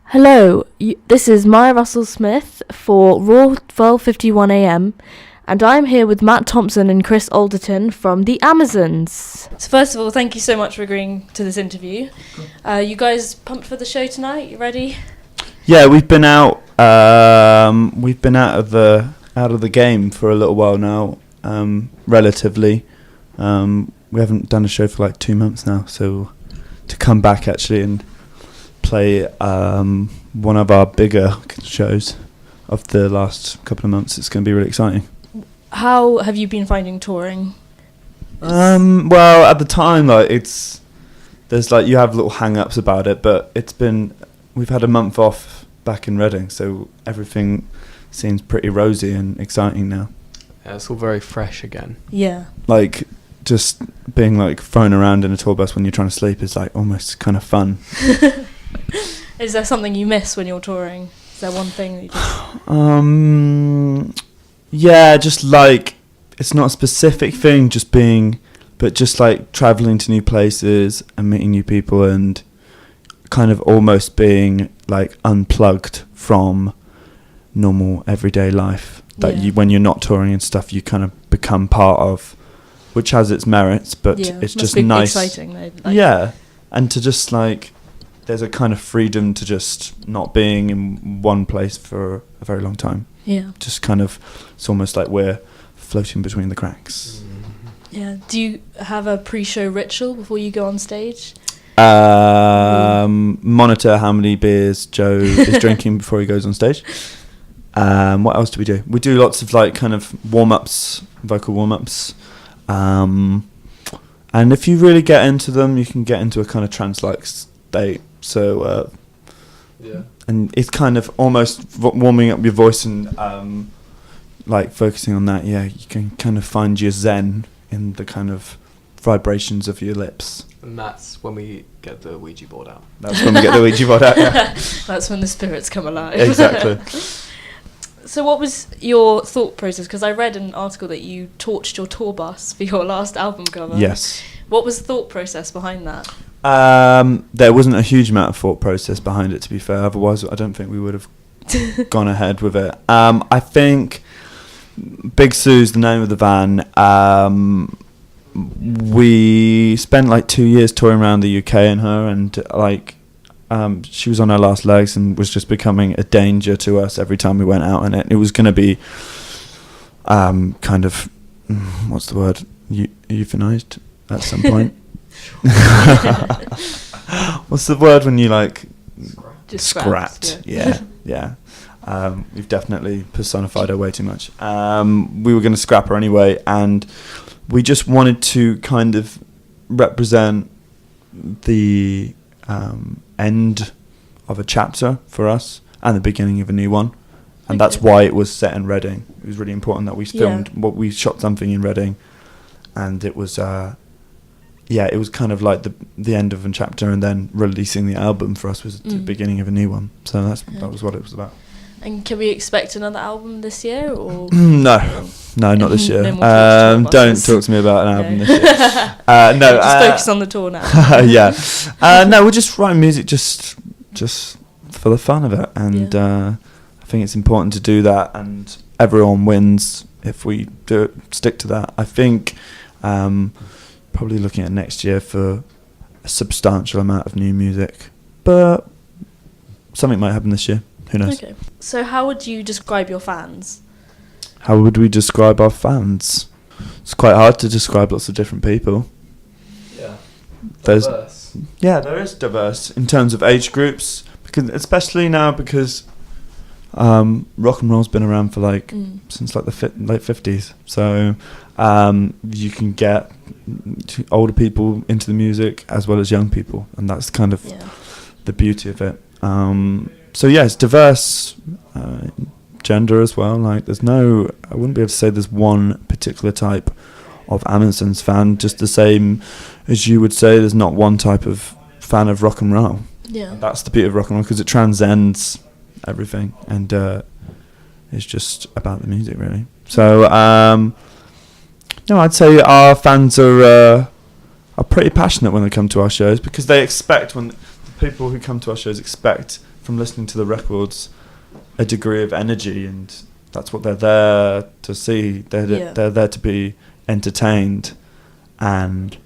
Hello, this is Maya Russell-Smith for Raw 12:51am, and I'm here with Matt Thompson and Chris Alderton from the Amazons. So first of all, thank you so much for agreeing to this interview. You guys pumped for the show tonight? You ready? Yeah, we've been out. We've been out of the game for a little while now. Relatively, we haven't done a show for like 2 months now. So to come back actually and play one of our bigger shows of the last couple of months, it's going to be really exciting. How have you been finding touring? Well, at the time, there's you have little hang-ups about it, but we've had a month off back in Reading, so everything seems pretty rosy and exciting now. Yeah, it's all very fresh again. Yeah. Just being thrown around in a tour bus when you're trying to sleep is almost kind of fun. Is there something you miss when you're touring? Is there one thing that you just... Yeah, just it's not a specific thing, but just traveling to new places and meeting new people and kind of almost being unplugged from normal everyday life that when you're not touring and stuff, you kind of become part of, which has its merits, but it's just nice. Exciting though. Yeah, and to just there's a kind of freedom to just not being in one place for a very long time. Yeah. Just kind of, it's almost like we're floating between the cracks. Yeah. Do you have a pre-show ritual before you go on stage? Monitor how many beers Joe is drinking before he goes on stage. What else do we do? We do lots of kind of warm-ups, vocal warm-ups. And if you really get into them, you can get into a kind of trance-like state. So, and it's kind of almost warming up your voice and focusing on that. Yeah, you can kind of find your zen in the kind of vibrations of your lips. And that's when we get the Ouija board out. That's when we get the Ouija board out. Yeah. That's when the spirits come alive. Exactly. So what was your thought process? Because I read an article that you torched your tour bus for your last album cover. Yes. What was the thought process behind that? There wasn't a huge amount of thought process behind it, to be fair. Otherwise, I don't think we would have gone ahead with it. I think Big Sue's the name of the van. We spent 2 years touring around the UK in her, and she was on her last legs and was just becoming a danger to us every time we went out in it. It was going to be kind of, what's the word, euthanized at some point. What's the word when you just scrapped? Yeah. We've definitely personified her way too much. We were going to scrap her anyway, and we just wanted to kind of represent the end of a chapter for us and the beginning of a new one, and that's why it was set in Reading. It was really important that we filmed we shot something in Reading, and it was it was kind of like the end of a chapter, and then releasing the album for us was the beginning of a new one. So that was what it was about. And can we expect another album this year, or no, not this year. Don't talk to me about an album this year. No, just focus on the tour now. Yeah, no, we're just writing music just for the fun of it, and I think it's important to do that, and everyone wins if we stick to that. I think probably looking at next year for a substantial amount of new music, but something might happen this year. Who knows? Okay. So how would you describe your fans? How would we describe our fans? It's quite hard to describe lots of different people. Yeah. Diverse. There is diverse in terms of age groups, especially now because rock and roll's been around for since the late 50s. So you can get older people into the music as well as young people, and that's kind of the beauty of it. So it's diverse, gender as well. I wouldn't be able to say there's one particular type of Amazons fan, just the same as you would say there's not one type of fan of rock and roll. Yeah. And that's the beauty of rock and roll, because it transcends everything, and it's just about the music, really. So, I'd say our fans are pretty passionate when they come to our shows, because they expect when people who come to our shows expect from listening to the records a degree of energy, and that's what they're there to see. They're there to be entertained, and